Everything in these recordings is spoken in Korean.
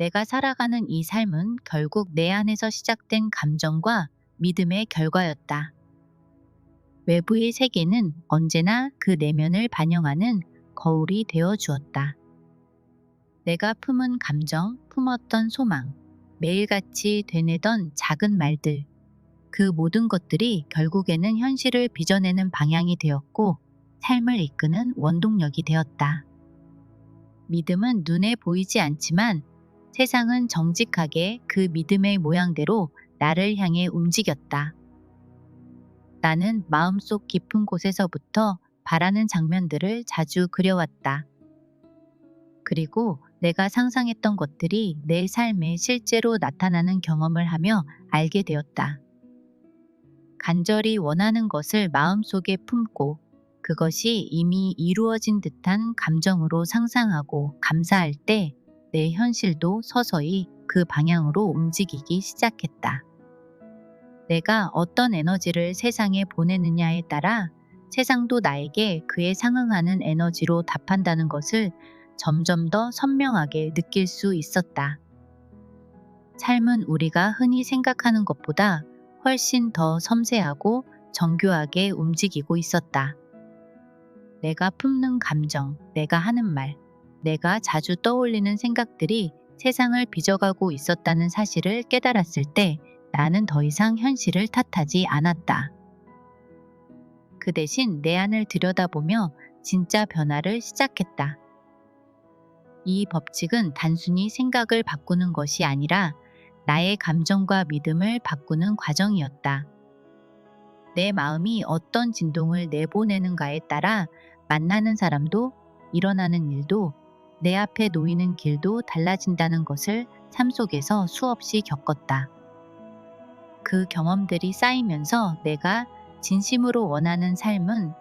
내가 살아가는 이 삶은 결국 내 안에서 시작된 감정과 믿음의 결과였다. 외부의 세계는 언제나 그 내면을 반영하는 거울이 되어 주었다. 내가 품은 감정, 품었던 소망, 매일같이 되뇌던 작은 말들, 그 모든 것들이 결국에는 현실을 빚어내는 방향이 되었고 삶을 이끄는 원동력이 되었다. 믿음은 눈에 보이지 않지만 세상은 정직하게 그 믿음의 모양대로 나를 향해 움직였다. 나는 마음속 깊은 곳에서부터 바라는 장면들을 자주 그려왔다. 그리고 내가 상상했던 것들이 내 삶에 실제로 나타나는 경험을 하며 알게 되었다. 간절히 원하는 것을 마음속에 품고 그것이 이미 이루어진 듯한 감정으로 상상하고 감사할 때 내 현실도 서서히 그 방향으로 움직이기 시작했다. 내가 어떤 에너지를 세상에 보내느냐에 따라 세상도 나에게 그에 상응하는 에너지로 답한다는 것을 점점 더 선명하게 느낄 수 있었다. 삶은 우리가 흔히 생각하는 것보다 훨씬 더 섬세하고 정교하게 움직이고 있었다. 내가 품는 감정, 내가 하는 말, 내가 자주 떠올리는 생각들이 세상을 빚어가고 있었다는 사실을 깨달았을 때 나는 더 이상 현실을 탓하지 않았다. 그 대신 내 안을 들여다보며 진짜 변화를 시작했다. 이 법칙은 단순히 생각을 바꾸는 것이 아니라 나의 감정과 믿음을 바꾸는 과정이었다. 내 마음이 어떤 진동을 내보내는가에 따라 만나는 사람도 일어나는 일도 내 앞에 놓이는 길도 달라진다는 것을 삶 속에서 수없이 겪었다. 그 경험들이 쌓이면서 내가 진심으로 원하는 삶은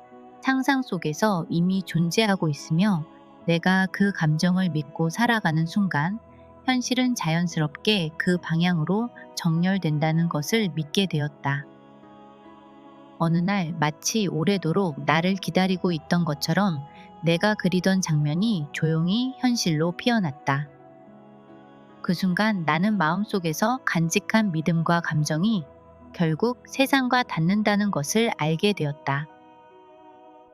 상상 속에서 이미 존재하고 있으며 내가 그 감정을 믿고 살아가는 순간 현실은 자연스럽게 그 방향으로 정렬된다는 것을 믿게 되었다. 어느 날 마치 오래도록 나를 기다리고 있던 것처럼 내가 그리던 장면이 조용히 현실로 피어났다. 그 순간 나는 마음속에서 간직한 믿음과 감정이 결국 세상과 닿는다는 것을 알게 되었다.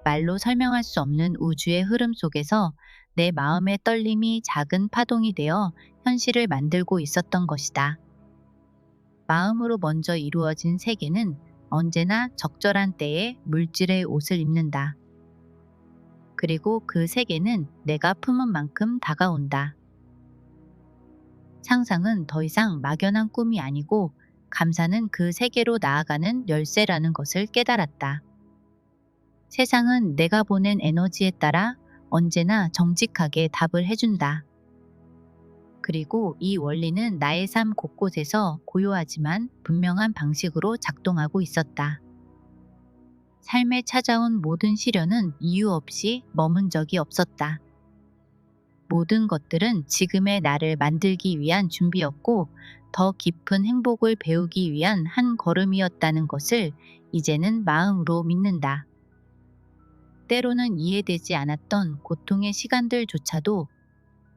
말로 설명할 수 없는 우주의 흐름 속에서 내 마음의 떨림이 작은 파동이 되어 현실을 만들고 있었던 것이다. 마음으로 먼저 이루어진 세계는 언제나 적절한 때에 물질의 옷을 입는다. 그리고 그 세계는 내가 품은 만큼 다가온다. 상상은 더 이상 막연한 꿈이 아니고 감사는 그 세계로 나아가는 열쇠라는 것을 깨달았다. 세상은 내가 보낸 에너지에 따라 언제나 정직하게 답을 해준다. 그리고 이 원리는 나의 삶 곳곳에서 고요하지만 분명한 방식으로 작동하고 있었다. 삶에 찾아온 모든 시련은 이유 없이 머문 적이 없었다. 모든 것들은 지금의 나를 만들기 위한 준비였고 더 깊은 행복을 배우기 위한 한 걸음이었다는 것을 이제는 마음으로 믿는다. 때로는 이해되지 않았던 고통의 시간들조차도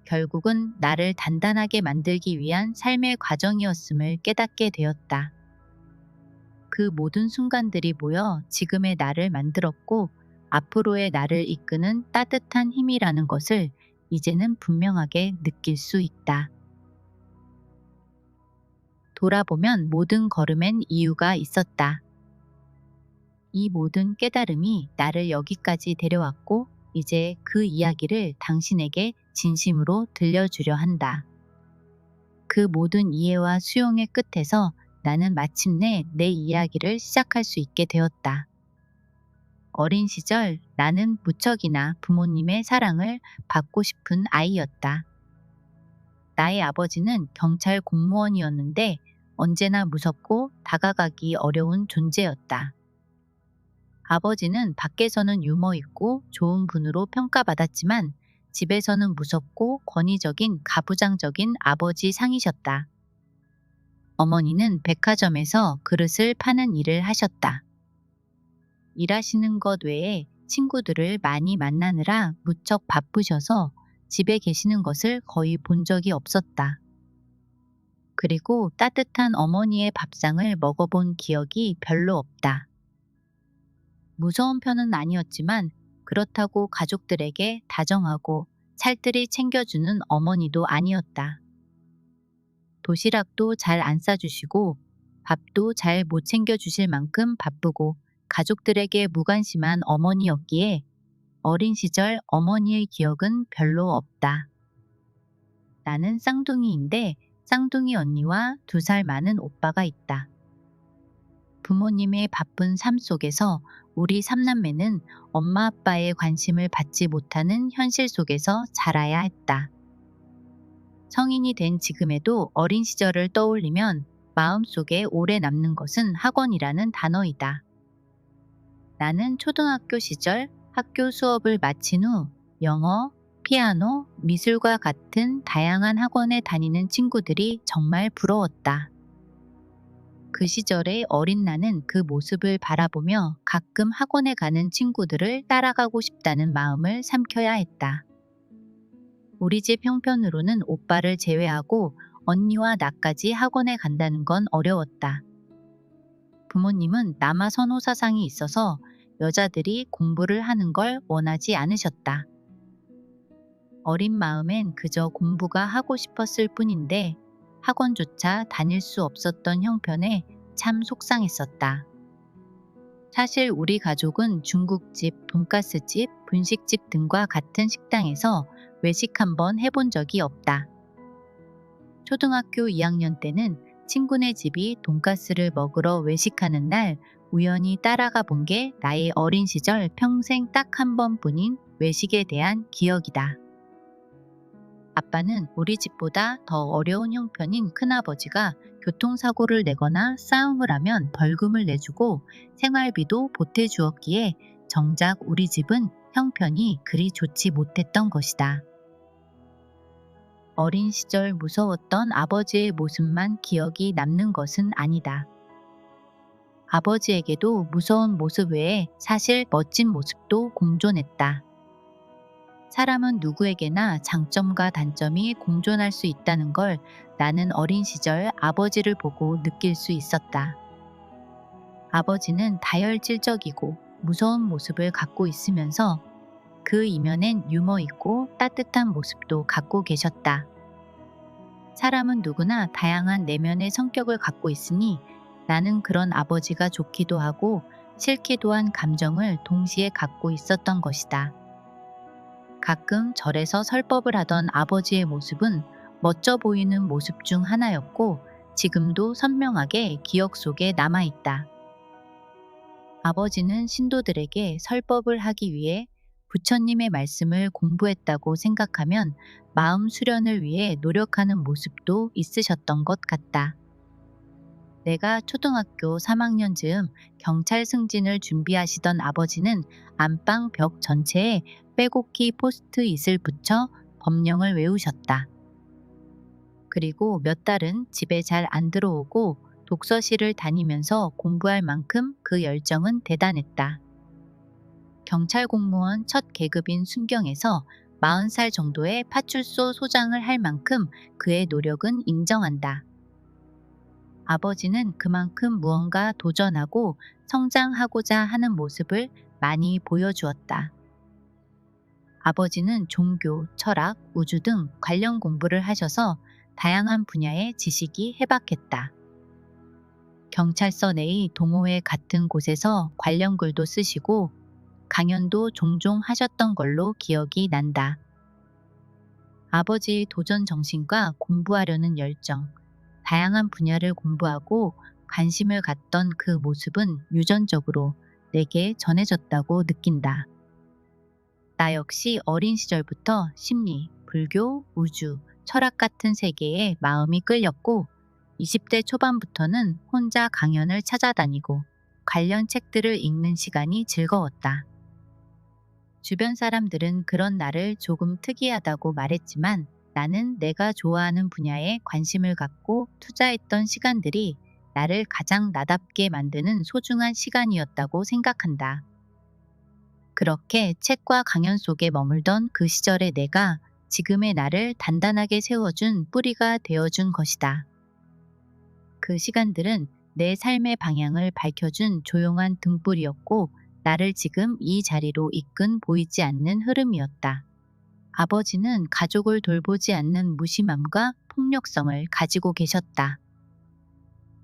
결국은 나를 단단하게 만들기 위한 삶의 과정이었음을 깨닫게 되었다. 그 모든 순간들이 모여 지금의 나를 만들었고 앞으로의 나를 이끄는 따뜻한 힘이라는 것을 이제는 분명하게 느낄 수 있다. 돌아보면 모든 걸음엔 이유가 있었다. 이 모든 깨달음이 나를 여기까지 데려왔고 이제 그 이야기를 당신에게 진심으로 들려주려 한다. 그 모든 이해와 수용의 끝에서 나는 마침내 내 이야기를 시작할 수 있게 되었다. 어린 시절 나는 무척이나 부모님의 사랑을 받고 싶은 아이였다. 나의 아버지는 경찰 공무원이었는데 언제나 무섭고 다가가기 어려운 존재였다. 아버지는 밖에서는 유머 있고 좋은 분으로 평가받았지만 집에서는 무섭고 권위적인 가부장적인 아버지 상이셨다. 어머니는 백화점에서 그릇을 파는 일을 하셨다. 일하시는 것 외에 친구들을 많이 만나느라 무척 바쁘셔서 집에 계시는 것을 거의 본 적이 없었다. 그리고 따뜻한 어머니의 밥상을 먹어본 기억이 별로 없다. 무서운 편은 아니었지만 그렇다고 가족들에게 다정하고 살뜰히 챙겨주는 어머니도 아니었다. 도시락도 잘 안 싸주시고 밥도 잘 못 챙겨주실 만큼 바쁘고 가족들에게 무관심한 어머니였기에 어린 시절 어머니의 기억은 별로 없다. 나는 쌍둥이인데 쌍둥이 언니와 2살 많은 오빠가 있다. 부모님의 바쁜 삶 속에서 우리 삼남매는 엄마 아빠의 관심을 받지 못하는 현실 속에서 자라야 했다. 성인이 된 지금에도 어린 시절을 떠올리면 마음속에 오래 남는 것은 학원이라는 단어이다. 나는 초등학교 시절 학교 수업을 마친 후 영어, 피아노, 미술과 같은 다양한 학원에 다니는 친구들이 정말 부러웠다. 그 시절의 어린 나는 그 모습을 바라보며 가끔 학원에 가는 친구들을 따라가고 싶다는 마음을 삼켜야 했다. 우리 집 형편으로는 오빠를 제외하고 언니와 나까지 학원에 간다는 건 어려웠다. 부모님은 남아 선호 사상이 있어서 여자들이 공부를 하는 걸 원하지 않으셨다. 어린 마음엔 그저 공부가 하고 싶었을 뿐인데 학원조차 다닐 수 없었던 형편에 참 속상했었다. 사실 우리 가족은 중국집, 돈가스집, 분식집 등과 같은 식당에서 외식 한번 해본 적이 없다. 초등학교 2학년 때는 친구네 집이 돈가스를 먹으러 외식하는 날 우연히 따라가 본 게 나의 어린 시절 평생 딱 한 번뿐인 외식에 대한 기억이다. 아빠는 우리 집보다 더 어려운 형편인 큰아버지가 교통사고를 내거나 싸움을 하면 벌금을 내주고 생활비도 보태주었기에 정작 우리 집은 형편이 그리 좋지 못했던 것이다. 어린 시절 무서웠던 아버지의 모습만 기억이 남는 것은 아니다. 아버지에게도 무서운 모습 외에 사실 멋진 모습도 공존했다. 사람은 누구에게나 장점과 단점이 공존할 수 있다는 걸 나는 어린 시절 아버지를 보고 느낄 수 있었다. 아버지는 다혈질적이고 무서운 모습을 갖고 있으면서 그 이면엔 유머 있고 따뜻한 모습도 갖고 계셨다. 사람은 누구나 다양한 내면의 성격을 갖고 있으니 나는 그런 아버지가 좋기도 하고 싫기도 한 감정을 동시에 갖고 있었던 것이다. 가끔 절에서 설법을 하던 아버지의 모습은 멋져 보이는 모습 중 하나였고 지금도 선명하게 기억 속에 남아있다. 아버지는 신도들에게 설법을 하기 위해 부처님의 말씀을 공부했다고 생각하면 마음 수련을 위해 노력하는 모습도 있으셨던 것 같다. 내가 초등학교 3학년 즈음 경찰 승진을 준비하시던 아버지는 안방 벽 전체에 빼곡히 포스트잇을 붙여 법령을 외우셨다. 그리고 몇 달은 집에 잘 안 들어오고 독서실을 다니면서 공부할 만큼 그 열정은 대단했다. 경찰 공무원 첫 계급인 순경에서 40살 정도의 파출소 소장을 할 만큼 그의 노력은 인정한다. 아버지는 그만큼 무언가 도전하고 성장하고자 하는 모습을 많이 보여주었다. 아버지는 종교, 철학, 우주 등 관련 공부를 하셔서 다양한 분야의 지식이 해박했다. 경찰서 내의 동호회 같은 곳에서 관련 글도 쓰시고 강연도 종종 하셨던 걸로 기억이 난다. 아버지의 도전 정신과 공부하려는 열정, 다양한 분야를 공부하고 관심을 갖던 그 모습은 유전적으로 내게 전해졌다고 느낀다. 나 역시 어린 시절부터 심리, 불교, 우주, 철학 같은 세계에 마음이 끌렸고 20대 초반부터는 혼자 강연을 찾아다니고 관련 책들을 읽는 시간이 즐거웠다. 주변 사람들은 그런 나를 조금 특이하다고 말했지만 나는 내가 좋아하는 분야에 관심을 갖고 투자했던 시간들이 나를 가장 나답게 만드는 소중한 시간이었다고 생각한다. 그렇게 책과 강연 속에 머물던 그 시절의 내가 지금의 나를 단단하게 세워준 뿌리가 되어준 것이다. 그 시간들은 내 삶의 방향을 밝혀준 조용한 등불이었고, 나를 지금 이 자리로 이끈 보이지 않는 흐름이었다. 아버지는 가족을 돌보지 않는 무심함과 폭력성을 가지고 계셨다.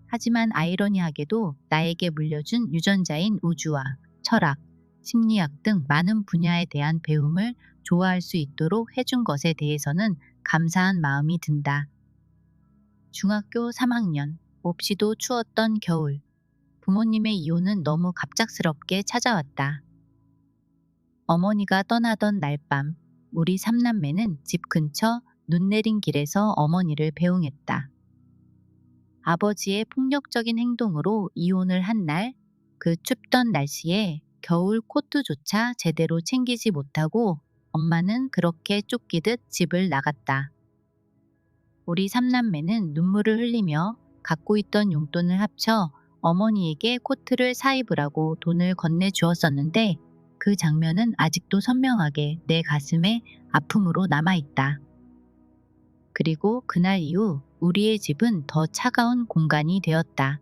하지만 아이러니하게도 나에게 물려준 유전자인 우주와 철학, 심리학 등 많은 분야에 대한 배움을 좋아할 수 있도록 해준 것에 대해서는 감사한 마음이 든다. 중학교 3학년, 몹시도 추웠던 겨울, 부모님의 이혼은 너무 갑작스럽게 찾아왔다. 어머니가 떠나던 날밤, 우리 삼남매는 집 근처 눈 내린 길에서 어머니를 배웅했다. 아버지의 폭력적인 행동으로 이혼을 한 날, 그 춥던 날씨에 겨울 코트조차 제대로 챙기지 못하고 엄마는 그렇게 쫓기듯 집을 나갔다. 우리 삼남매는 눈물을 흘리며 갖고 있던 용돈을 합쳐 어머니에게 코트를 사입으라고 돈을 건네주었었는데, 그 장면은 아직도 선명하게 내 가슴에 아픔으로 남아있다. 그리고 그날 이후 우리의 집은 더 차가운 공간이 되었다.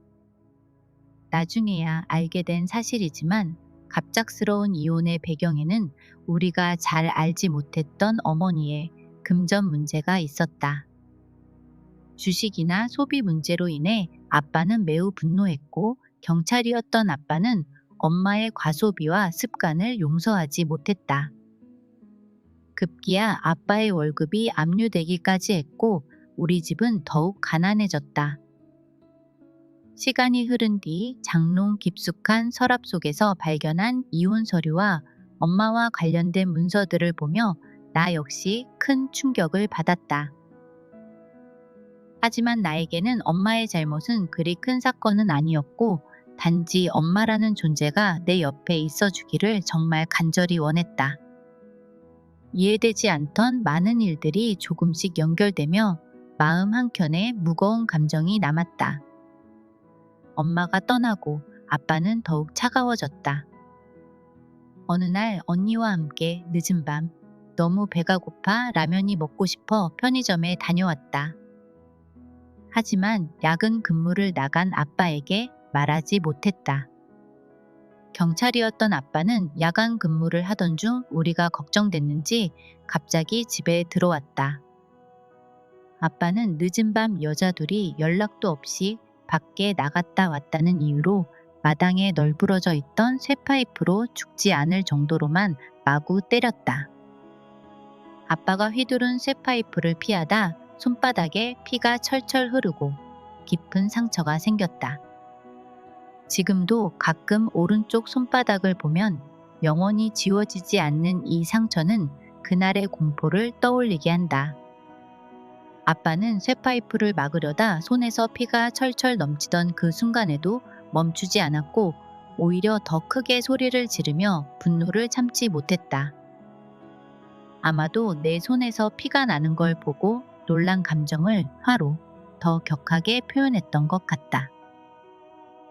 나중에야 알게 된 사실이지만, 갑작스러운 이혼의 배경에는 우리가 잘 알지 못했던 어머니의 금전 문제가 있었다. 주식이나 소비 문제로 인해 아빠는 매우 분노했고, 경찰이었던 아빠는 엄마의 과소비와 습관을 용서하지 못했다. 급기야 아빠의 월급이 압류되기까지 했고, 우리 집은 더욱 가난해졌다. 시간이 흐른 뒤 장롱 깊숙한 서랍 속에서 발견한 이혼 서류와 엄마와 관련된 문서들을 보며 나 역시 큰 충격을 받았다. 하지만 나에게는 엄마의 잘못은 그리 큰 사건은 아니었고, 단지 엄마라는 존재가 내 옆에 있어 주기를 정말 간절히 원했다. 이해되지 않던 많은 일들이 조금씩 연결되며 마음 한켠에 무거운 감정이 남았다. 엄마가 떠나고 아빠는 더욱 차가워졌다. 어느 날 언니와 함께 늦은 밤, 너무 배가 고파 라면이 먹고 싶어 편의점에 다녀왔다. 하지만 야근 근무를 나간 아빠에게 말하지 못했다. 경찰이었던 아빠는 야간 근무를 하던 중 우리가 걱정됐는지 갑자기 집에 들어왔다. 아빠는 늦은 밤 여자 둘이 연락도 없이 밖에 나갔다 왔다는 이유로 마당에 널브러져 있던 쇠파이프로 죽지 않을 정도로만 마구 때렸다. 아빠가 휘두른 쇠파이프를 피하다 손바닥에 피가 철철 흐르고 깊은 상처가 생겼다. 지금도 가끔 오른쪽 손바닥을 보면 영원히 지워지지 않는 이 상처는 그날의 공포를 떠올리게 한다. 아빠는 쇠파이프를 막으려다 손에서 피가 철철 넘치던 그 순간에도 멈추지 않았고, 오히려 더 크게 소리를 지르며 분노를 참지 못했다. 아마도 내 손에서 피가 나는 걸 보고 놀란 감정을 화로 더 격하게 표현했던 것 같다.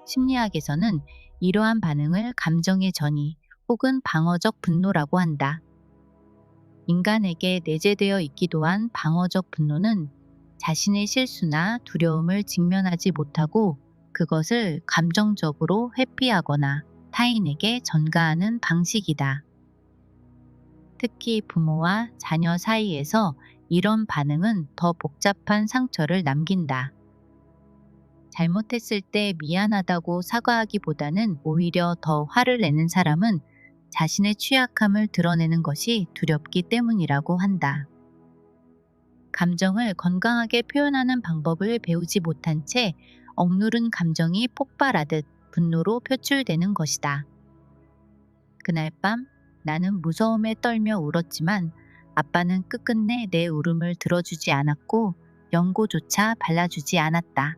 심리학에서는 이러한 반응을 감정의 전이 혹은 방어적 분노라고 한다. 인간에게 내재되어 있기도 한 방어적 분노는 자신의 실수나 두려움을 직면하지 못하고 그것을 감정적으로 회피하거나 타인에게 전가하는 방식이다. 특히 부모와 자녀 사이에서 이런 반응은 더 복잡한 상처를 남긴다. 잘못했을 때 미안하다고 사과하기보다는 오히려 더 화를 내는 사람은 자신의 취약함을 드러내는 것이 두렵기 때문이라고 한다. 감정을 건강하게 표현하는 방법을 배우지 못한 채 억누른 감정이 폭발하듯 분노로 표출되는 것이다. 그날 밤 나는 무서움에 떨며 울었지만 아빠는 끝끝내 내 울음을 들어주지 않았고 연고조차 발라주지 않았다.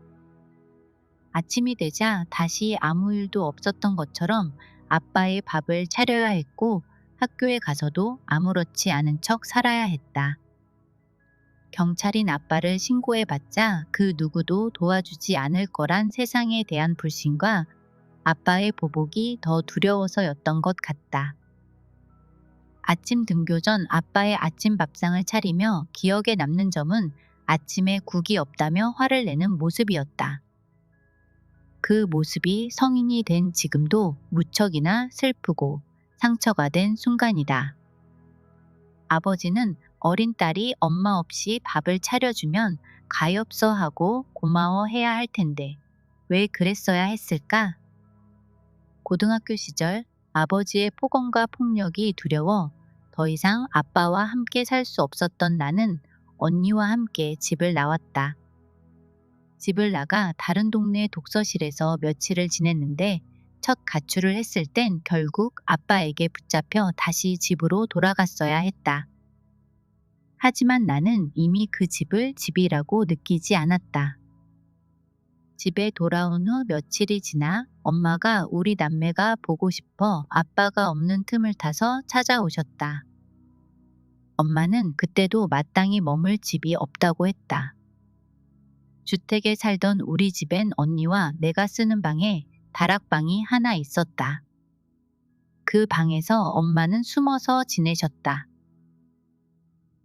아침이 되자 다시 아무 일도 없었던 것처럼 아빠의 밥을 차려야 했고, 학교에 가서도 아무렇지 않은 척 살아야 했다. 경찰인 아빠를 신고해봤자 그 누구도 도와주지 않을 거란 세상에 대한 불신과 아빠의 보복이 더 두려워서였던 것 같다. 아침 등교 전 아빠의 아침 밥상을 차리며 기억에 남는 점은 아침에 국이 없다며 화를 내는 모습이었다. 그 모습이 성인이 된 지금도 무척이나 슬프고 상처가 된 순간이다. 아버지는 어린 딸이 엄마 없이 밥을 차려주면 가엾어 하고 고마워해야 할 텐데 왜 그랬어야 했을까? 고등학교 시절 아버지의 폭언과 폭력이 두려워 더 이상 아빠와 함께 살 수 없었던 나는 언니와 함께 집을 나왔다. 집을 나가 다른 동네 독서실에서 며칠을 지냈는데 첫 가출을 했을 땐 결국 아빠에게 붙잡혀 다시 집으로 돌아갔어야 했다. 하지만 나는 이미 그 집을 집이라고 느끼지 않았다. 집에 돌아온 후 며칠이 지나 엄마가 우리 남매가 보고 싶어 아빠가 없는 틈을 타서 찾아오셨다. 엄마는 그때도 마땅히 머물 집이 없다고 했다. 주택에 살던 우리 집엔 언니와 내가 쓰는 방에 다락방이 하나 있었다. 그 방에서 엄마는 숨어서 지내셨다.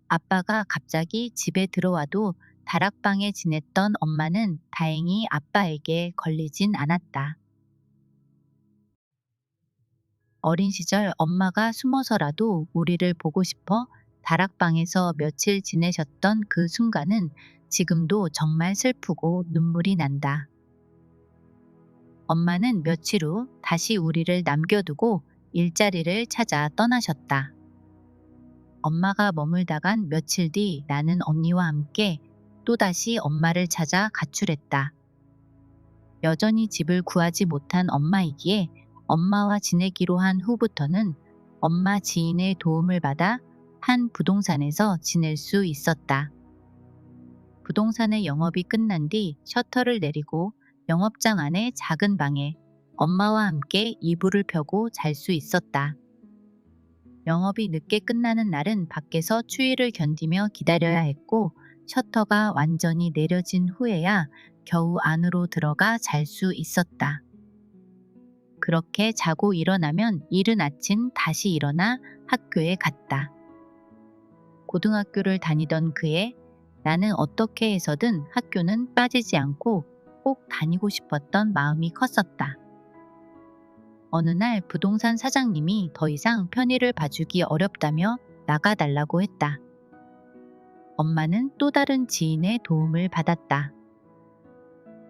아빠가 갑자기 집에 들어와도 다락방에 지냈던 엄마는 다행히 아빠에게 걸리진 않았다. 어린 시절 엄마가 숨어서라도 우리를 보고 싶어 다락방에서 며칠 지내셨던 그 순간은 지금도 정말 슬프고 눈물이 난다. 엄마는 며칠 후 다시 우리를 남겨두고 일자리를 찾아 떠나셨다. 엄마가 머물다간 며칠 뒤 나는 언니와 함께 또다시 엄마를 찾아 가출했다. 여전히 집을 구하지 못한 엄마이기에 엄마와 지내기로 한 후부터는 엄마 지인의 도움을 받아 한 부동산에서 지낼 수 있었다. 부동산의 영업이 끝난 뒤 셔터를 내리고 영업장 안의 작은 방에 엄마와 함께 이불을 펴고 잘 수 있었다. 영업이 늦게 끝나는 날은 밖에서 추위를 견디며 기다려야 했고 셔터가 완전히 내려진 후에야 겨우 안으로 들어가 잘 수 있었다. 그렇게 자고 일어나면 이른 아침 다시 일어나 학교에 갔다. 고등학교를 다니던 그해 나는 어떻게 해서든 학교는 빠지지 않고 꼭 다니고 싶었던 마음이 컸었다. 어느 날 부동산 사장님이 더 이상 편의를 봐주기 어렵다며 나가달라고 했다. 엄마는 또 다른 지인의 도움을 받았다.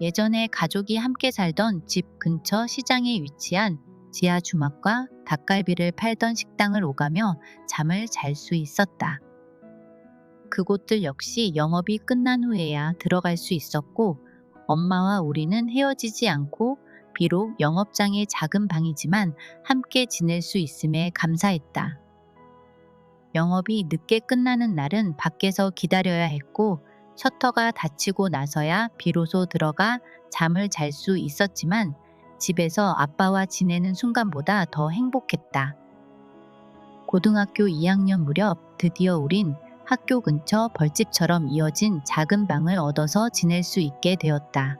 예전에 가족이 함께 살던 집 근처 시장에 위치한 지하 주막과 닭갈비를 팔던 식당을 오가며 잠을 잘 수 있었다. 그곳들 역시 영업이 끝난 후에야 들어갈 수 있었고 엄마와 우리는 헤어지지 않고 비록 영업장의 작은 방이지만 함께 지낼 수 있음에 감사했다. 영업이 늦게 끝나는 날은 밖에서 기다려야 했고 셔터가 닫히고 나서야 비로소 들어가 잠을 잘 수 있었지만 집에서 아빠와 지내는 순간보다 더 행복했다. 고등학교 2학년 무렵 드디어 우린 학교 근처 벌집처럼 이어진 작은 방을 얻어서 지낼 수 있게 되었다.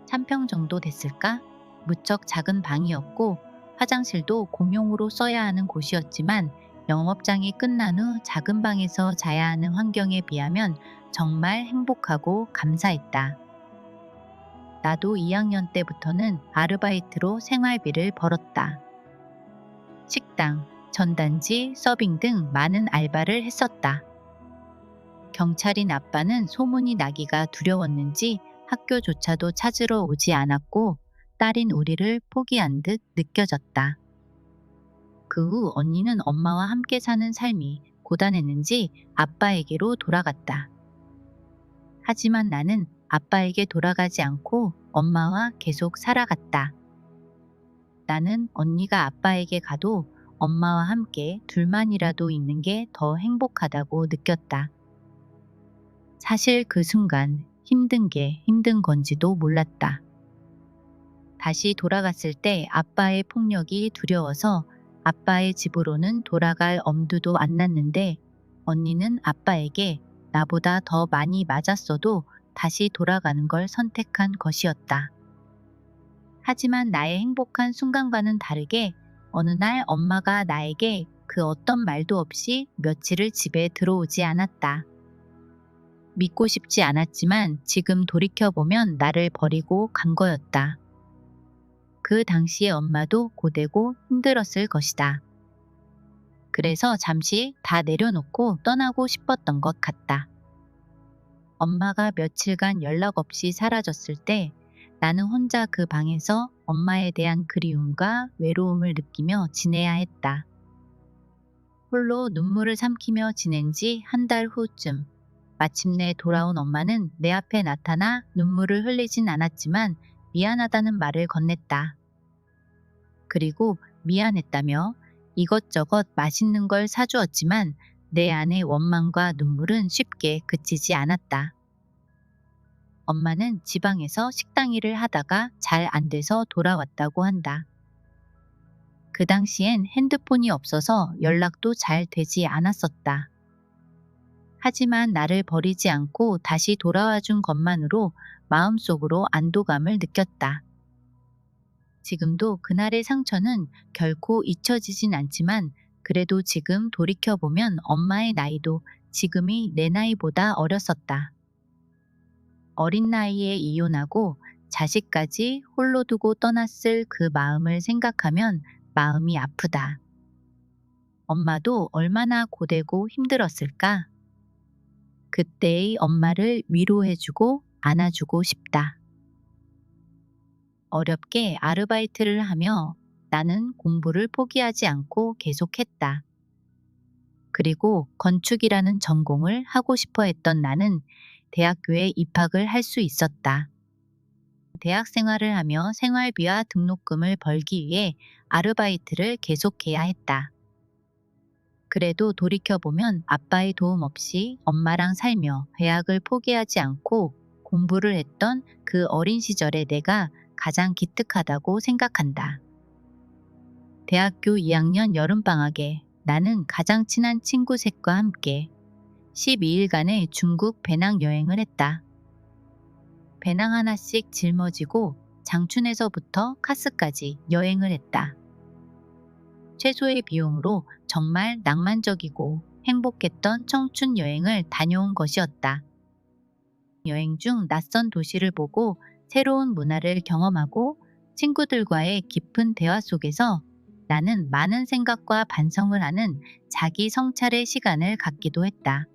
3평 정도 됐을까? 무척 작은 방이었고 화장실도 공용으로 써야 하는 곳이었지만 영업장이 끝난 후 작은 방에서 자야 하는 환경에 비하면 정말 행복하고 감사했다. 나도 2학년 때부터는 아르바이트로 생활비를 벌었다. 식당, 전단지, 서빙 등 많은 알바를 했었다. 경찰인 아빠는 소문이 나기가 두려웠는지 학교조차도 찾으러 오지 않았고 딸인 우리를 포기한 듯 느껴졌다. 그 후 언니는 엄마와 함께 사는 삶이 고단했는지 아빠에게로 돌아갔다. 하지만 나는 아빠에게 돌아가지 않고 엄마와 계속 살아갔다. 나는 언니가 아빠에게 가도 엄마와 함께 둘만이라도 있는 게 더 행복하다고 느꼈다. 사실 그 순간 힘든 게 힘든 건지도 몰랐다. 다시 돌아갔을 때 아빠의 폭력이 두려워서 아빠의 집으로는 돌아갈 엄두도 안 났는데 언니는 아빠에게 나보다 더 많이 맞았어도 다시 돌아가는 걸 선택한 것이었다. 하지만 나의 행복한 순간과는 다르게 어느 날 엄마가 나에게 그 어떤 말도 없이 며칠을 집에 들어오지 않았다. 믿고 싶지 않았지만 지금 돌이켜보면 나를 버리고 간 거였다. 그 당시에 엄마도 고되고 힘들었을 것이다. 그래서 잠시 다 내려놓고 떠나고 싶었던 것 같다. 엄마가 며칠간 연락 없이 사라졌을 때 나는 혼자 그 방에서 엄마에 대한 그리움과 외로움을 느끼며 지내야 했다. 홀로 눈물을 삼키며 지낸 지 한 달 후쯤 마침내 돌아온 엄마는 내 앞에 나타나 눈물을 흘리진 않았지만 미안하다는 말을 건넸다. 그리고 미안했다며 이것저것 맛있는 걸 사주었지만 내 안의 원망과 눈물은 쉽게 그치지 않았다. 엄마는 지방에서 식당 일을 하다가 잘 안 돼서 돌아왔다고 한다. 그 당시엔 핸드폰이 없어서 연락도 잘 되지 않았었다. 하지만 나를 버리지 않고 다시 돌아와 준 것만으로 마음속으로 안도감을 느꼈다. 지금도 그날의 상처는 결코 잊혀지진 않지만 그래도 지금 돌이켜보면 엄마의 나이도 지금이 내 나이보다 어렸었다. 어린 나이에 이혼하고 자식까지 홀로 두고 떠났을 그 마음을 생각하면 마음이 아프다. 엄마도 얼마나 고되고 힘들었을까? 그때의 엄마를 위로해주고 안아주고 싶다. 어렵게 아르바이트를 하며 나는 공부를 포기하지 않고 계속했다. 그리고 건축이라는 전공을 하고 싶어 했던 나는 대학교에 입학을 할 수 있었다. 대학 생활을 하며 생활비와 등록금을 벌기 위해 아르바이트를 계속해야 했다. 그래도 돌이켜보면 아빠의 도움 없이 엄마랑 살며 대학을 포기하지 않고 공부를 했던 그 어린 시절의 내가 가장 기특하다고 생각한다. 대학교 2학년 여름방학에 나는 가장 친한 친구 셋과 함께 12일간의 중국 배낭 여행을 했다. 배낭 하나씩 짊어지고 장춘에서부터 카스까지 여행을 했다. 최소의 비용으로 정말 낭만적이고 행복했던 청춘 여행을 다녀온 것이었다. 여행 중 낯선 도시를 보고 새로운 문화를 경험하고 친구들과의 깊은 대화 속에서 나는 많은 생각과 반성을 하는 자기 성찰의 시간을 갖기도 했다.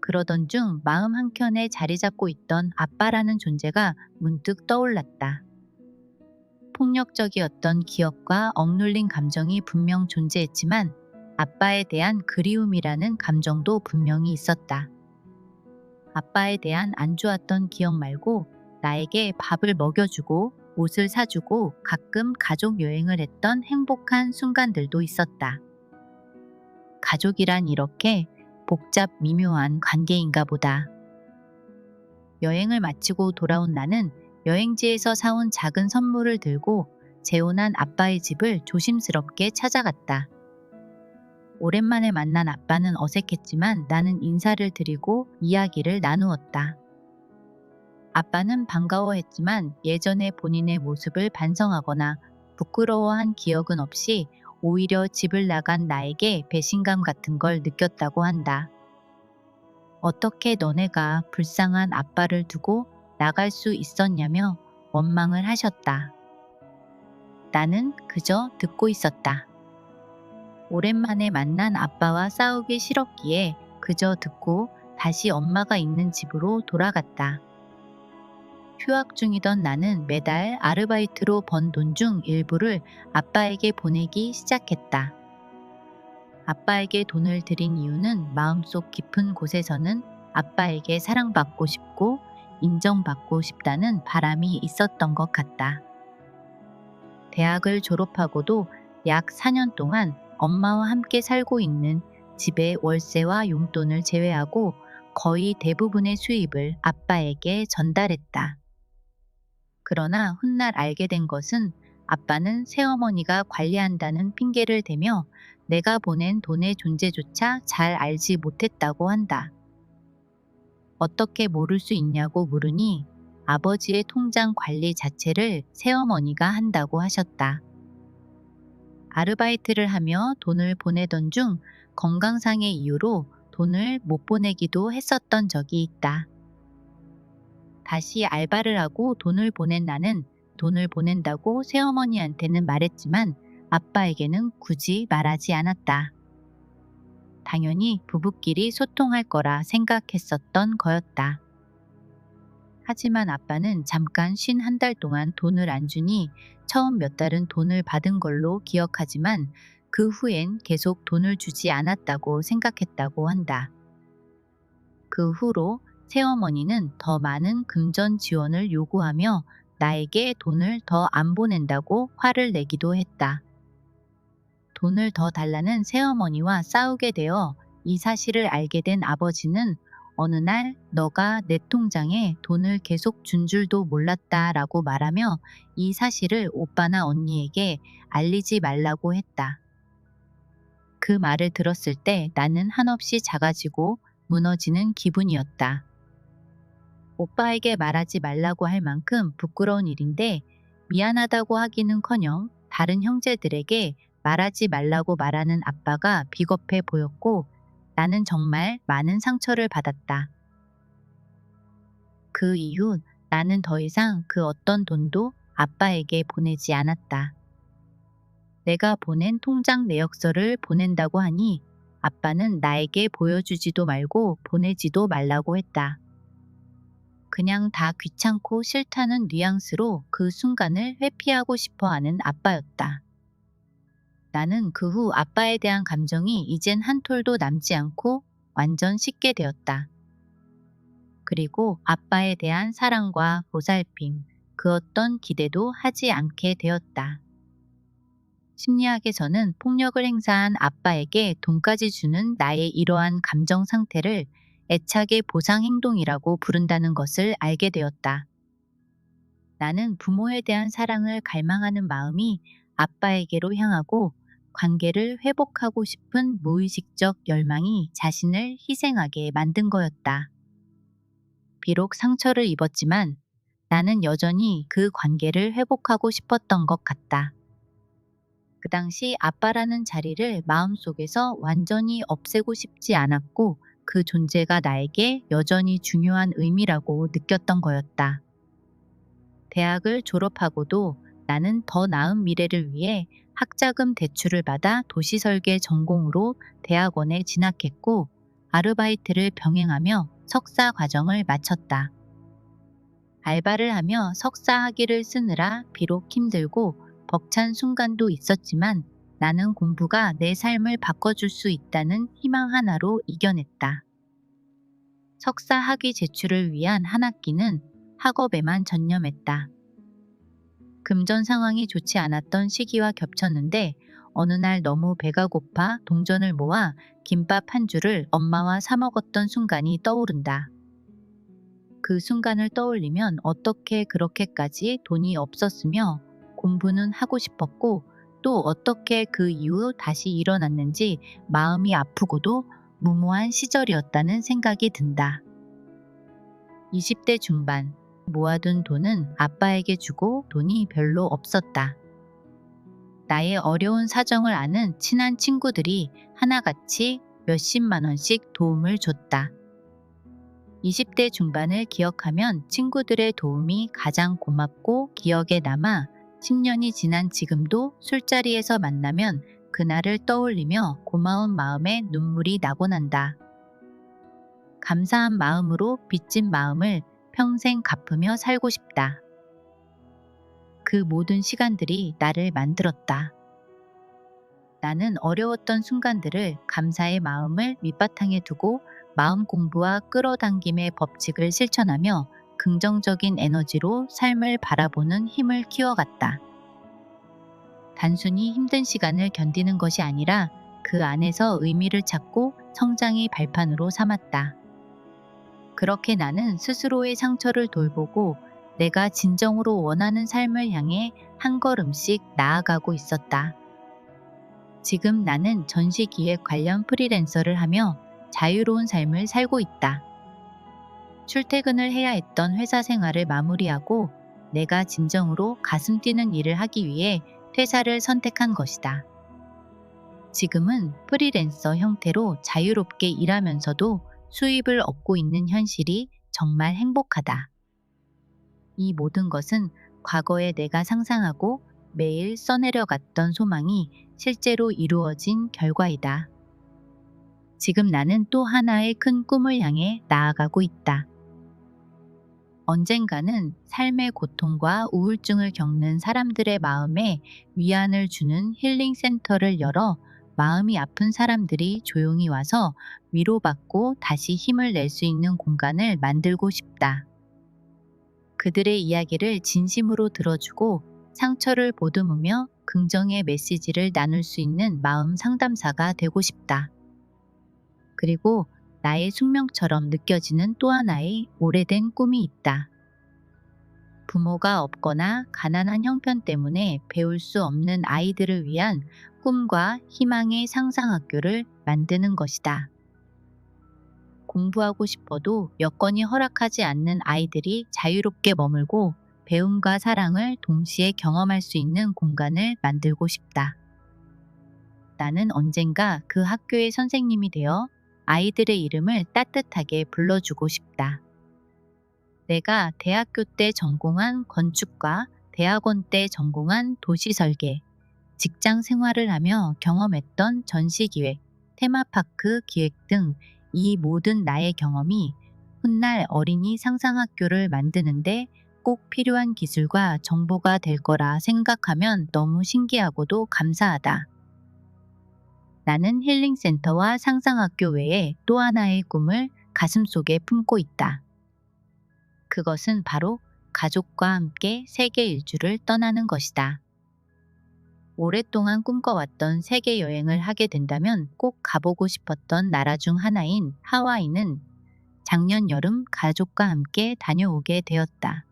그러던 중 마음 한켠에 자리 잡고 있던 아빠라는 존재가 문득 떠올랐다. 폭력적이었던 기억과 억눌린 감정이 분명 존재했지만 아빠에 대한 그리움이라는 감정도 분명히 있었다. 아빠에 대한 안 좋았던 기억 말고 나에게 밥을 먹여주고 옷을 사주고 가끔 가족 여행을 했던 행복한 순간들도 있었다. 가족이란 이렇게 복잡 미묘한 관계인가 보다. 여행을 마치고 돌아온 나는 여행지에서 사온 작은 선물을 들고 재혼한 아빠의 집을 조심스럽게 찾아갔다. 오랜만에 만난 아빠는 어색했지만 나는 인사를 드리고 이야기를 나누었다. 아빠는 반가워했지만 예전에 본인의 모습을 반성하거나 부끄러워한 기억은 없이 오히려 집을 나간 나에게 배신감 같은 걸 느꼈다고 한다. 어떻게 너네가 불쌍한 아빠를 두고 나갈 수 있었냐며 원망을 하셨다. 나는 그저 듣고 있었다. 오랜만에 만난 아빠와 싸우기 싫었기에 그저 듣고 다시 엄마가 있는 집으로 돌아갔다. 휴학 중이던 나는 매달 아르바이트로 번 돈 중 일부를 아빠에게 보내기 시작했다. 아빠에게 돈을 드린 이유는 마음속 깊은 곳에서는 아빠에게 사랑받고 싶고 인정받고 싶다는 바람이 있었던 것 같다. 대학을 졸업하고도 약 4년 동안 엄마와 함께 살고 있는 집의 월세와 용돈을 제외하고 거의 대부분의 수입을 아빠에게 전달했다. 그러나 훗날 알게 된 것은 아빠는 새어머니가 관리한다는 핑계를 대며 내가 보낸 돈의 존재조차 잘 알지 못했다고 한다. 어떻게 모를 수 있냐고 물으니 아버지의 통장 관리 자체를 새어머니가 한다고 하셨다. 아르바이트를 하며 돈을 보내던 중 건강상의 이유로 돈을 못 보내기도 했었던 적이 있다. 다시 알바를 하고 돈을 보낸 나는 돈을 보낸다고 새어머니한테는 말했지만 아빠에게는 굳이 말하지 않았다. 당연히 부부끼리 소통할 거라 생각했었던 거였다. 하지만 아빠는 잠깐 쉰 한 달 동안 돈을 안 주니 처음 몇 달은 돈을 받은 걸로 기억하지만 그 후엔 계속 돈을 주지 않았다고 생각했다고 한다. 그 후로 새어머니는 더 많은 금전 지원을 요구하며 나에게 돈을 더 안 보낸다고 화를 내기도 했다. 돈을 더 달라는 새어머니와 싸우게 되어 이 사실을 알게 된 아버지는 어느 날 너가 내 통장에 돈을 계속 준 줄도 몰랐다 라고 말하며 이 사실을 오빠나 언니에게 알리지 말라고 했다. 그 말을 들었을 때 나는 한없이 작아지고 무너지는 기분이었다. 오빠에게 말하지 말라고 할 만큼 부끄러운 일인데 미안하다고 하기는커녕 다른 형제들에게 말하지 말라고 말하는 아빠가 비겁해 보였고 나는 정말 많은 상처를 받았다. 그 이후 나는 더 이상 그 어떤 돈도 아빠에게 보내지 않았다. 내가 보낸 통장 내역서를 보낸다고 하니 아빠는 나에게 보여주지도 말고 보내지도 말라고 했다. 그냥 다 귀찮고 싫다는 뉘앙스로 그 순간을 회피하고 싶어 하는 아빠였다. 나는 그 후 아빠에 대한 감정이 이젠 한 톨도 남지 않고 완전 식게 되었다. 그리고 아빠에 대한 사랑과 보살핌, 그 어떤 기대도 하지 않게 되었다. 심리학에서는 폭력을 행사한 아빠에게 돈까지 주는 나의 이러한 감정 상태를 애착의 보상 행동이라고 부른다는 것을 알게 되었다. 나는 부모에 대한 사랑을 갈망하는 마음이 아빠에게로 향하고 관계를 회복하고 싶은 무의식적 열망이 자신을 희생하게 만든 거였다. 비록 상처를 입었지만 나는 여전히 그 관계를 회복하고 싶었던 것 같다. 그 당시 아빠라는 자리를 마음속에서 완전히 없애고 싶지 않았고 그 존재가 나에게 여전히 중요한 의미라고 느꼈던 거였다. 대학을 졸업하고도 나는 더 나은 미래를 위해 학자금 대출을 받아 도시설계 전공으로 대학원에 진학했고 아르바이트를 병행하며 석사 과정을 마쳤다. 알바를 하며 석사 학위를 쓰느라 비록 힘들고 벅찬 순간도 있었지만 나는 공부가 내 삶을 바꿔줄 수 있다는 희망 하나로 이겨냈다. 석사 학위 제출을 위한 한 학기는 학업에만 전념했다. 금전 상황이 좋지 않았던 시기와 겹쳤는데 어느 날 너무 배가 고파 동전을 모아 김밥 한 줄을 엄마와 사 먹었던 순간이 떠오른다. 그 순간을 떠올리면 어떻게 그렇게까지 돈이 없었으며 공부는 하고 싶었고 또 어떻게 그 이후 다시 일어났는지 마음이 아프고도 무모한 시절이었다는 생각이 든다. 20대 중반 모아둔 돈은 아빠에게 주고 돈이 별로 없었다. 나의 어려운 사정을 아는 친한 친구들이 하나같이 몇십만 원씩 도움을 줬다. 20대 중반을 기억하면 친구들의 도움이 가장 고맙고 기억에 남아 10년이 지난 지금도 술자리에서 만나면 그날을 떠올리며 고마운 마음에 눈물이 나곤 한다. 감사한 마음으로 빚진 마음을 평생 갚으며 살고 싶다. 그 모든 시간들이 나를 만들었다. 나는 어려웠던 순간들을 감사의 마음을 밑바탕에 두고 마음 공부와 끌어당김의 법칙을 실천하며 긍정적인 에너지로 삶을 바라보는 힘을 키워갔다. 단순히 힘든 시간을 견디는 것이 아니라 그 안에서 의미를 찾고 성장의 발판으로 삼았다. 그렇게 나는 스스로의 상처를 돌보고 내가 진정으로 원하는 삶을 향해 한 걸음씩 나아가고 있었다. 지금 나는 전시기획 관련 프리랜서를 하며 자유로운 삶을 살고 있다. 출퇴근을 해야 했던 회사 생활을 마무리하고 내가 진정으로 가슴 뛰는 일을 하기 위해 퇴사를 선택한 것이다. 지금은 프리랜서 형태로 자유롭게 일하면서도 수입을 얻고 있는 현실이 정말 행복하다. 이 모든 것은 과거에 내가 상상하고 매일 써내려갔던 소망이 실제로 이루어진 결과이다. 지금 나는 또 하나의 큰 꿈을 향해 나아가고 있다. 언젠가는 삶의 고통과 우울증을 겪는 사람들의 마음에 위안을 주는 힐링 센터를 열어 마음이 아픈 사람들이 조용히 와서 위로받고 다시 힘을 낼 수 있는 공간을 만들고 싶다. 그들의 이야기를 진심으로 들어주고 상처를 보듬으며 긍정의 메시지를 나눌 수 있는 마음 상담사가 되고 싶다. 그리고 나의 숙명처럼 느껴지는 또 하나의 오래된 꿈이 있다. 부모가 없거나 가난한 형편 때문에 배울 수 없는 아이들을 위한 꿈과 희망의 상상학교를 만드는 것이다. 공부하고 싶어도 여건이 허락하지 않는 아이들이 자유롭게 머물고 배움과 사랑을 동시에 경험할 수 있는 공간을 만들고 싶다. 나는 언젠가 그 학교의 선생님이 되어 아이들의 이름을 따뜻하게 불러주고 싶다. 내가 대학교 때 전공한 건축과 대학원 때 전공한 도시설계, 직장 생활을 하며 경험했던 전시기획, 테마파크 기획 등 이 모든 나의 경험이 훗날 어린이 상상학교를 만드는데 꼭 필요한 기술과 정보가 될 거라 생각하면 너무 신기하고도 감사하다. 나는 힐링센터와 상상학교 외에 또 하나의 꿈을 가슴속에 품고 있다. 그것은 바로 가족과 함께 세계 일주를 떠나는 것이다. 오랫동안 꿈꿔왔던 세계 여행을 하게 된다면 꼭 가보고 싶었던 나라 중 하나인 하와이는 작년 여름 가족과 함께 다녀오게 되었다.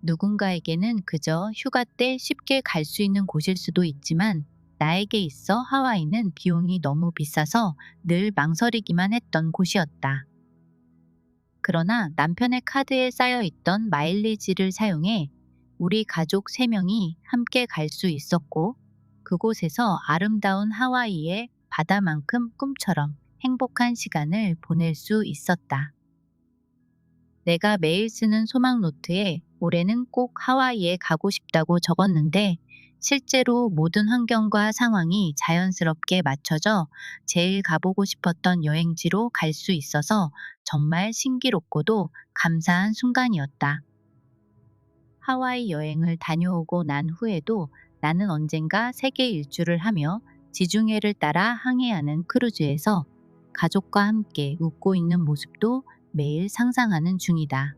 누군가에게는 그저 휴가 때 쉽게 갈 수 있는 곳일 수도 있지만 나에게 있어 하와이는 비용이 너무 비싸서 늘 망설이기만 했던 곳이었다. 그러나 남편의 카드에 쌓여 있던 마일리지를 사용해 우리 가족 3명이 함께 갈 수 있었고 그곳에서 아름다운 하와이의 바다만큼 꿈처럼 행복한 시간을 보낼 수 있었다. 내가 매일 쓰는 소망 노트에 올해는 꼭 하와이에 가고 싶다고 적었는데 실제로 모든 환경과 상황이 자연스럽게 맞춰져 제일 가보고 싶었던 여행지로 갈 수 있어서 정말 신기롭고도 감사한 순간이었다. 하와이 여행을 다녀오고 난 후에도 나는 언젠가 세계 일주를 하며 지중해를 따라 항해하는 크루즈에서 가족과 함께 웃고 있는 모습도 매일 상상하는 중이다.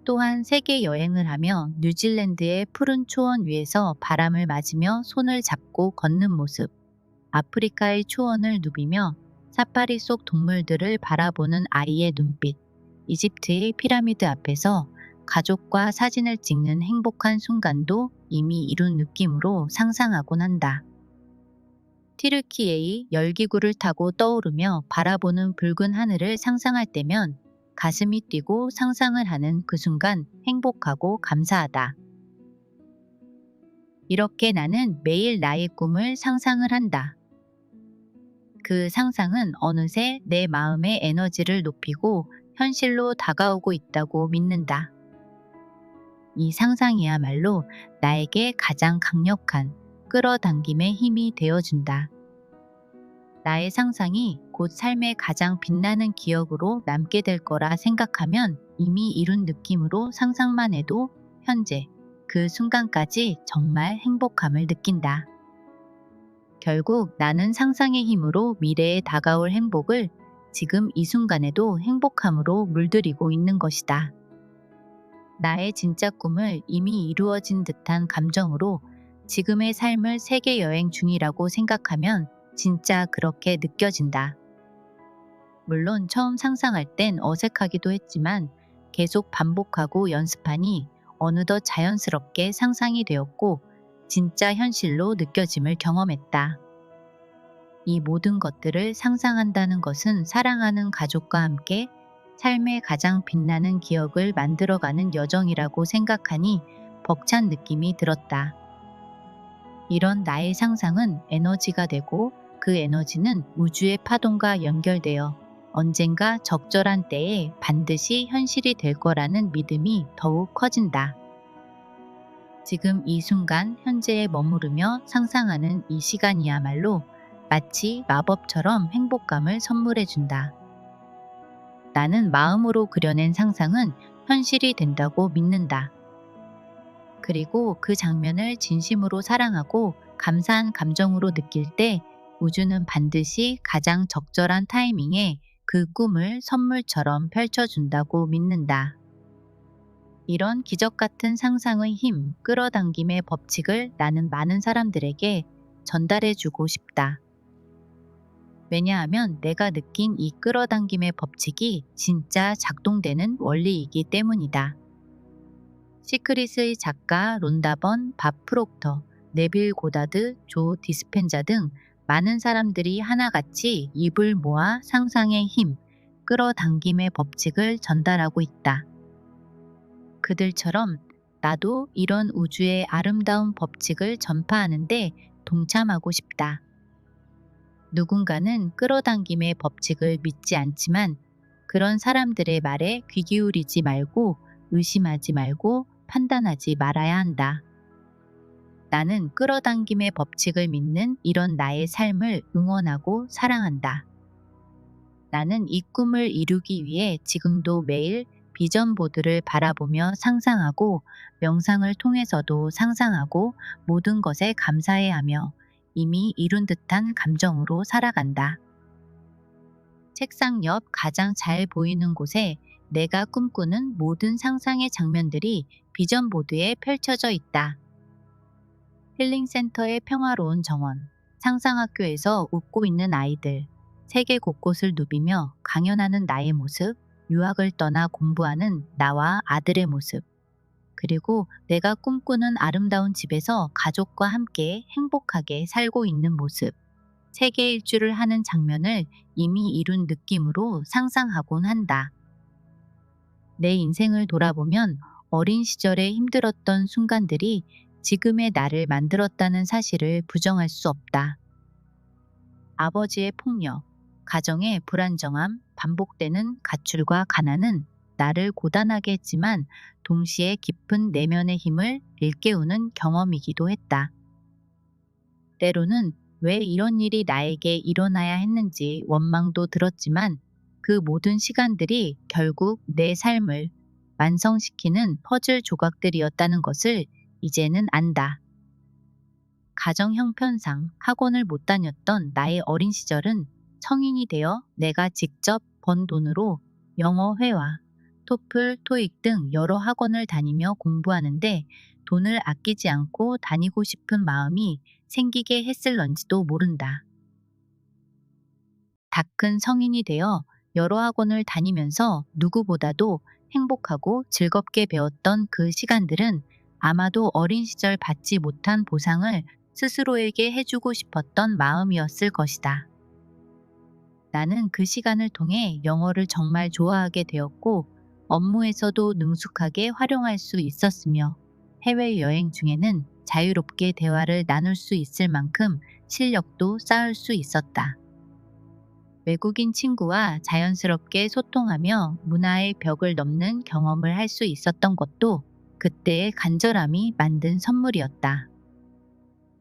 또한 세계 여행을 하며 뉴질랜드의 푸른 초원 위에서 바람을 맞으며 손을 잡고 걷는 모습, 아프리카의 초원을 누비며 사파리 속 동물들을 바라보는 아이의 눈빛, 이집트의 피라미드 앞에서 가족과 사진을 찍는 행복한 순간도 이미 이룬 느낌으로 상상하곤 한다. 티르키예의 열기구를 타고 떠오르며 바라보는 붉은 하늘을 상상할 때면 가슴이 뛰고 상상을 하는 그 순간 행복하고 감사하다. 이렇게 나는 매일 나의 꿈을 상상을 한다. 그 상상은 어느새 내 마음의 에너지를 높이고 현실로 다가오고 있다고 믿는다. 이 상상이야말로 나에게 가장 강력한 끌어당김의 힘이 되어준다. 나의 상상이 곧 삶의 가장 빛나는 기억으로 남게 될 거라 생각하면 이미 이룬 느낌으로 상상만 해도 현재 그 순간까지 정말 행복함을 느낀다. 결국 나는 상상의 힘으로 미래에 다가올 행복을 지금 이 순간에도 행복함으로 물들이고 있는 것이다. 나의 진짜 꿈을 이미 이루어진 듯한 감정으로 지금의 삶을 세계 여행 중이라고 생각하면 진짜 그렇게 느껴진다. 물론 처음 상상할 땐 어색하기도 했지만 계속 반복하고 연습하니 어느덧 자연스럽게 상상이 되었고 진짜 현실로 느껴짐을 경험했다. 이 모든 것들을 상상한다는 것은 사랑하는 가족과 함께 삶의 가장 빛나는 기억을 만들어가는 여정이라고 생각하니 벅찬 느낌이 들었다. 이런 나의 상상은 에너지가 되고 그 에너지는 우주의 파동과 연결되어 언젠가 적절한 때에 반드시 현실이 될 거라는 믿음이 더욱 커진다. 지금 이 순간 현재에 머무르며 상상하는 이 시간이야말로 마치 마법처럼 행복감을 선물해 준다. 나는 마음으로 그려낸 상상은 현실이 된다고 믿는다. 그리고 그 장면을 진심으로 사랑하고 감사한 감정으로 느낄 때 우주는 반드시 가장 적절한 타이밍에 그 꿈을 선물처럼 펼쳐준다고 믿는다. 이런 기적 같은 상상의 힘, 끌어당김의 법칙을 나는 많은 사람들에게 전달해 주고 싶다. 왜냐하면 내가 느낀 이 끌어당김의 법칙이 진짜 작동되는 원리이기 때문이다. 시크릿의 작가 론다 번, 밥 프록터, 네빌 고다드, 조 디스펜자 등 많은 사람들이 하나같이 입을 모아 상상의 힘, 끌어당김의 법칙을 전달하고 있다. 그들처럼 나도 이런 우주의 아름다운 법칙을 전파하는데 동참하고 싶다. 누군가는 끌어당김의 법칙을 믿지 않지만 그런 사람들의 말에 귀 기울이지 말고 의심하지 말고 판단하지 말아야 한다. 나는 끌어당김의 법칙을 믿는 이런 나의 삶을 응원하고 사랑한다. 나는 이 꿈을 이루기 위해 지금도 매일 비전 보드를 바라보며 상상하고 명상을 통해서도 상상하고 모든 것에 감사해 하며 이미 이룬 듯한 감정으로 살아간다. 책상 옆 가장 잘 보이는 곳에 내가 꿈꾸는 모든 상상의 장면들이 비전 보드에 펼쳐져 있다. 힐링센터의 평화로운 정원, 상상학교에서 웃고 있는 아이들, 세계 곳곳을 누비며 강연하는 나의 모습, 유학을 떠나 공부하는 나와 아들의 모습, 그리고 내가 꿈꾸는 아름다운 집에서 가족과 함께 행복하게 살고 있는 모습, 세계 일주를 하는 장면을 이미 이룬 느낌으로 상상하곤 한다. 내 인생을 돌아보면 어린 시절에 힘들었던 순간들이 지금의 나를 만들었다는 사실을 부정할 수 없다. 아버지의 폭력, 가정의 불안정함, 반복되는 가출과 가난은 나를 고단하게 했지만 동시에 깊은 내면의 힘을 일깨우는 경험이기도 했다. 때로는 왜 이런 일이 나에게 일어나야 했는지 원망도 들었지만 그 모든 시간들이 결국 내 삶을 완성시키는 퍼즐 조각들이었다는 것을 이제는 안다. 가정 형편상 학원을 못 다녔던 나의 어린 시절은 성인이 되어 내가 직접 번 돈으로 영어 회화, 토플, 토익 등 여러 학원을 다니며 공부하는데 돈을 아끼지 않고 다니고 싶은 마음이 생기게 했을런지도 모른다. 다 큰 성인이 되어 여러 학원을 다니면서 누구보다도 행복하고 즐겁게 배웠던 그 시간들은 아마도 어린 시절 받지 못한 보상을 스스로에게 해주고 싶었던 마음이었을 것이다. 나는 그 시간을 통해 영어를 정말 좋아하게 되었고 업무에서도 능숙하게 활용할 수 있었으며 해외여행 중에는 자유롭게 대화를 나눌 수 있을 만큼 실력도 쌓을 수 있었다. 외국인 친구와 자연스럽게 소통하며 문화의 벽을 넘는 경험을 할 수 있었던 것도 그때의 간절함이 만든 선물이었다.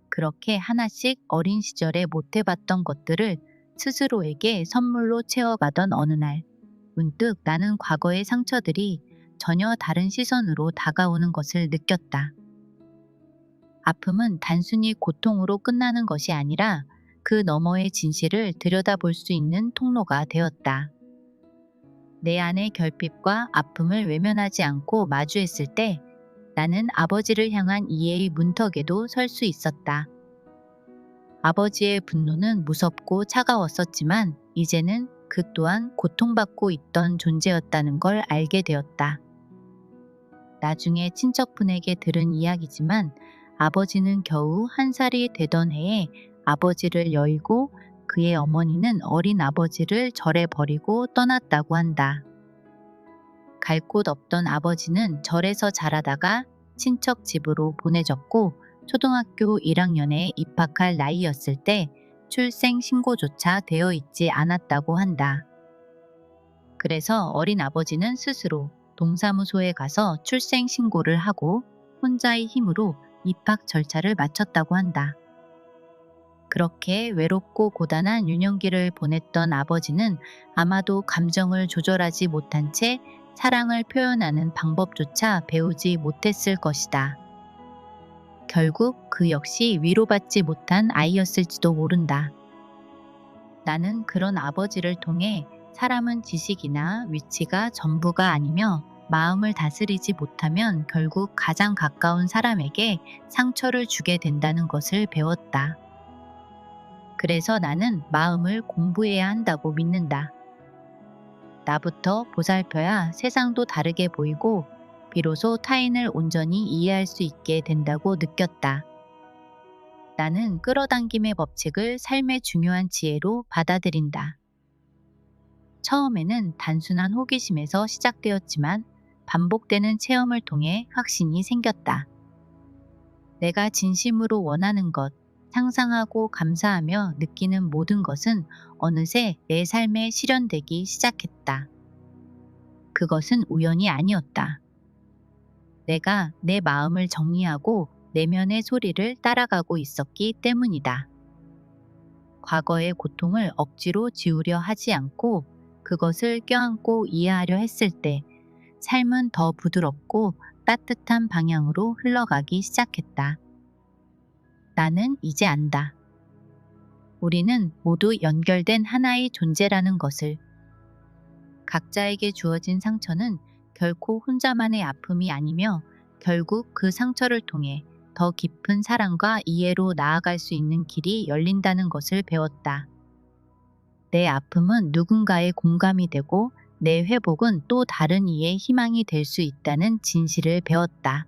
그렇게 하나씩 어린 시절에 못 해봤던 것들을 스스로에게 선물로 채워가던 어느 날, 문득 나는 과거의 상처들이 전혀 다른 시선으로 다가오는 것을 느꼈다. 아픔은 단순히 고통으로 끝나는 것이 아니라 그 너머의 진실을 들여다볼 수 있는 통로가 되었다. 내 안의 결핍과 아픔을 외면하지 않고 마주했을 때 나는 아버지를 향한 이해의 문턱에도 설 수 있었다. 아버지의 분노는 무섭고 차가웠었지만 이제는 그 또한 고통받고 있던 존재였다는 걸 알게 되었다. 나중에 친척분에게 들은 이야기지만 아버지는 겨우 1살이 되던 해에 아버지를 여의고 그의 어머니는 어린 아버지를 절에 버리고 떠났다고 한다. 갈 곳 없던 아버지는 절에서 자라다가 친척 집으로 보내졌고 초등학교 1학년에 입학할 나이였을 때 출생 신고조차 되어 있지 않았다고 한다. 그래서 어린 아버지는 스스로 동사무소에 가서 출생 신고를 하고 혼자의 힘으로 입학 절차를 마쳤다고 한다. 그렇게 외롭고 고단한 유년기를 보냈던 아버지는 아마도 감정을 조절하지 못한 채 사랑을 표현하는 방법조차 배우지 못했을 것이다. 결국 그 역시 위로받지 못한 아이였을지도 모른다. 나는 그런 아버지를 통해 사람은 지식이나 위치가 전부가 아니며 마음을 다스리지 못하면 결국 가장 가까운 사람에게 상처를 주게 된다는 것을 배웠다. 그래서 나는 마음을 공부해야 한다고 믿는다. 나부터 보살펴야 세상도 다르게 보이고 비로소 타인을 온전히 이해할 수 있게 된다고 느꼈다. 나는 끌어당김의 법칙을 삶의 중요한 지혜로 받아들인다. 처음에는 단순한 호기심에서 시작되었지만 반복되는 체험을 통해 확신이 생겼다. 내가 진심으로 원하는 것, 상상하고 감사하며 느끼는 모든 것은 어느새 내 삶에 실현되기 시작했다. 그것은 우연이 아니었다. 내가 내 마음을 정리하고 내면의 소리를 따라가고 있었기 때문이다. 과거의 고통을 억지로 지우려 하지 않고 그것을 껴안고 이해하려 했을 때 삶은 더 부드럽고 따뜻한 방향으로 흘러가기 시작했다. 나는 이제 안다. 우리는 모두 연결된 하나의 존재라는 것을. 각자에게 주어진 상처는 결코 혼자만의 아픔이 아니며 결국 그 상처를 통해 더 깊은 사랑과 이해로 나아갈 수 있는 길이 열린다는 것을 배웠다. 내 아픔은 누군가의 공감이 되고 내 회복은 또 다른 이의 희망이 될 수 있다는 진실을 배웠다.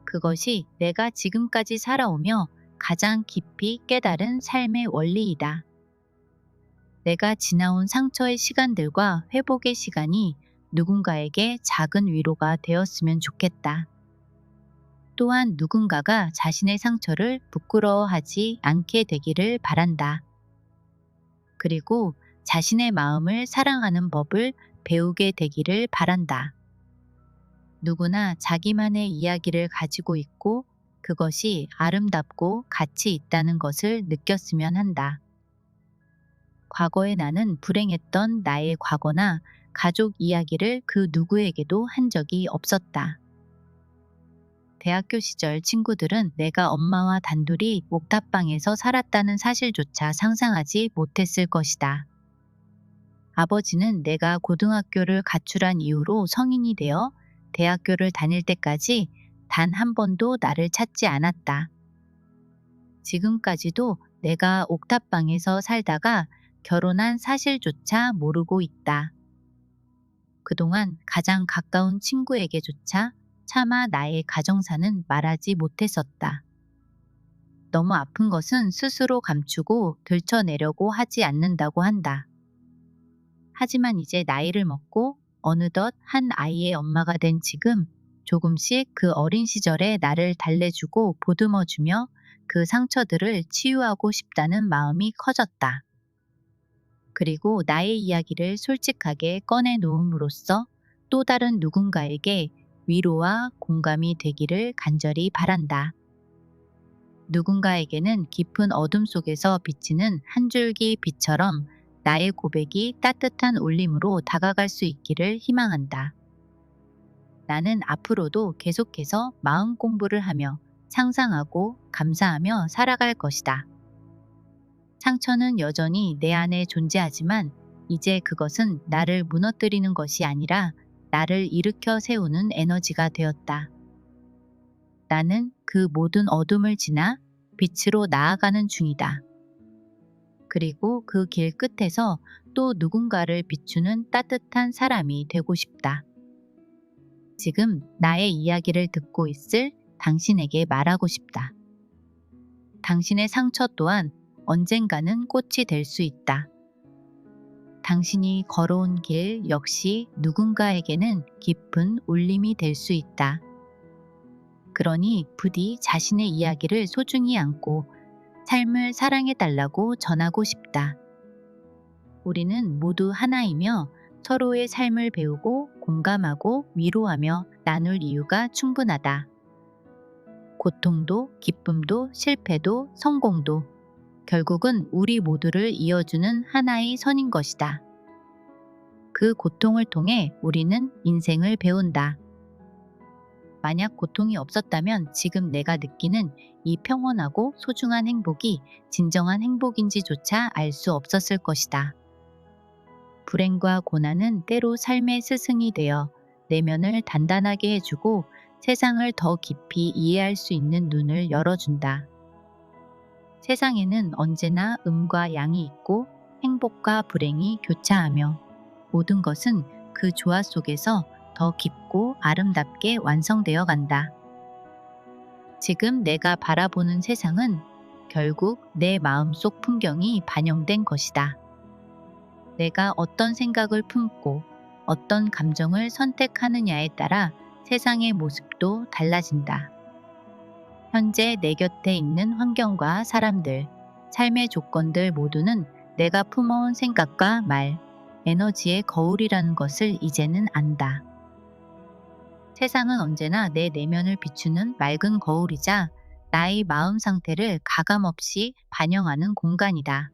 그것이 내가 지금까지 살아오며 가장 깊이 깨달은 삶의 원리이다. 내가 지나온 상처의 시간들과 회복의 시간이 누군가에게 작은 위로가 되었으면 좋겠다. 또한 누군가가 자신의 상처를 부끄러워하지 않게 되기를 바란다. 그리고 자신의 마음을 사랑하는 법을 배우게 되기를 바란다. 누구나 자기만의 이야기를 가지고 있고 그것이 아름답고 가치 있다는 것을 느꼈으면 한다. 과거의 나는 불행했던 나의 과거나 가족 이야기를 그 누구에게도 한 적이 없었다. 대학교 시절 친구들은 내가 엄마와 단둘이 옥탑방에서 살았다는 사실조차 상상하지 못했을 것이다. 아버지는 내가 고등학교를 가출한 이후로 성인이 되어 대학교를 다닐 때까지 단 한 번도 나를 찾지 않았다. 지금까지도 내가 옥탑방에서 살다가 결혼한 사실조차 모르고 있다. 그동안 가장 가까운 친구에게조차 차마 나의 가정사는 말하지 못했었다. 너무 아픈 것은 스스로 감추고 들춰내려고 하지 않는다고 한다. 하지만 이제 나이를 먹고 어느덧 한 아이의 엄마가 된 지금 조금씩 그 어린 시절의 나를 달래주고 보듬어주며 그 상처들을 치유하고 싶다는 마음이 커졌다. 그리고 나의 이야기를 솔직하게 꺼내놓음으로써 또 다른 누군가에게 위로와 공감이 되기를 간절히 바란다. 누군가에게는 깊은 어둠 속에서 비치는 한 줄기 빛처럼 나의 고백이 따뜻한 울림으로 다가갈 수 있기를 희망한다. 나는 앞으로도 계속해서 마음 공부를 하며 상상하고 감사하며 살아갈 것이다. 상처는 여전히 내 안에 존재하지만 이제 그것은 나를 무너뜨리는 것이 아니라 나를 일으켜 세우는 에너지가 되었다. 나는 그 모든 어둠을 지나 빛으로 나아가는 중이다. 그리고 그 길 끝에서 또 누군가를 비추는 따뜻한 사람이 되고 싶다. 지금 나의 이야기를 듣고 있을 당신에게 말하고 싶다. 당신의 상처 또한 언젠가는 꽃이 될 수 있다. 당신이 걸어온 길 역시 누군가에게는 깊은 울림이 될 수 있다. 그러니 부디 자신의 이야기를 소중히 안고 삶을 사랑해달라고 전하고 싶다. 우리는 모두 하나이며 서로의 삶을 배우고 공감하고 위로하며 나눌 이유가 충분하다. 고통도 기쁨도 실패도 성공도 결국은 우리 모두를 이어주는 하나의 선인 것이다. 그 고통을 통해 우리는 인생을 배운다. 만약 고통이 없었다면 지금 내가 느끼는 이 평온하고 소중한 행복이 진정한 행복인지조차 알 수 없었을 것이다. 불행과 고난은 때로 삶의 스승이 되어 내면을 단단하게 해주고 세상을 더 깊이 이해할 수 있는 눈을 열어준다. 세상에는 언제나 음과 양이 있고 행복과 불행이 교차하며 모든 것은 그 조화 속에서 더 깊고 아름답게 완성되어 간다. 지금 내가 바라보는 세상은 결국 내 마음속 풍경이 반영된 것이다. 내가 어떤 생각을 품고 어떤 감정을 선택하느냐에 따라 세상의 모습도 달라진다. 현재 내 곁에 있는 환경과 사람들, 삶의 조건들 모두는 내가 품어온 생각과 말, 에너지의 거울이라는 것을 이제는 안다. 세상은 언제나 내 내면을 비추는 맑은 거울이자 나의 마음 상태를 가감없이 반영하는 공간이다.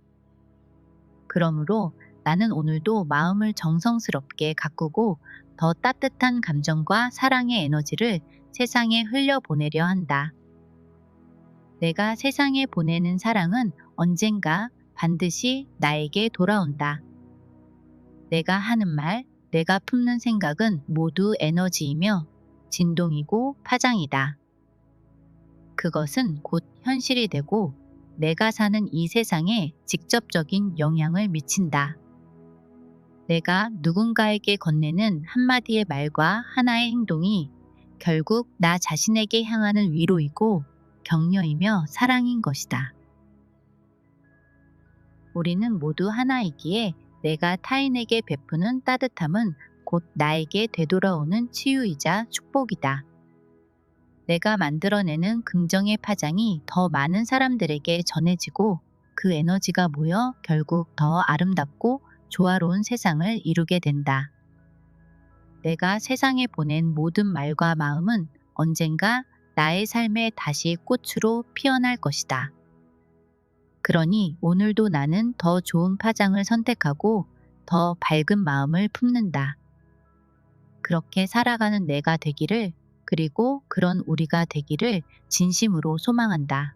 그러므로 나는 오늘도 마음을 정성스럽게 가꾸고 더 따뜻한 감정과 사랑의 에너지를 세상에 흘려보내려 한다. 내가 세상에 보내는 사랑은 언젠가 반드시 나에게 돌아온다. 내가 하는 말, 내가 품는 생각은 모두 에너지이며 진동이고 파장이다. 그것은 곧 현실이 되고 내가 사는 이 세상에 직접적인 영향을 미친다. 내가 누군가에게 건네는 한마디의 말과 하나의 행동이 결국 나 자신에게 향하는 위로이고 격려이며 사랑인 것이다. 우리는 모두 하나이기에 내가 타인에게 베푸는 따뜻함은 곧 나에게 되돌아오는 치유이자 축복이다. 내가 만들어내는 긍정의 파장이 더 많은 사람들에게 전해지고 그 에너지가 모여 결국 더 아름답고 조화로운 세상을 이루게 된다. 내가 세상에 보낸 모든 말과 마음은 언젠가 나의 삶에 다시 꽃으로 피어날 것이다. 그러니 오늘도 나는 더 좋은 파장을 선택하고 더 밝은 마음을 품는다. 그렇게 살아가는 내가 되기를, 그리고 그런 우리가 되기를 진심으로 소망한다.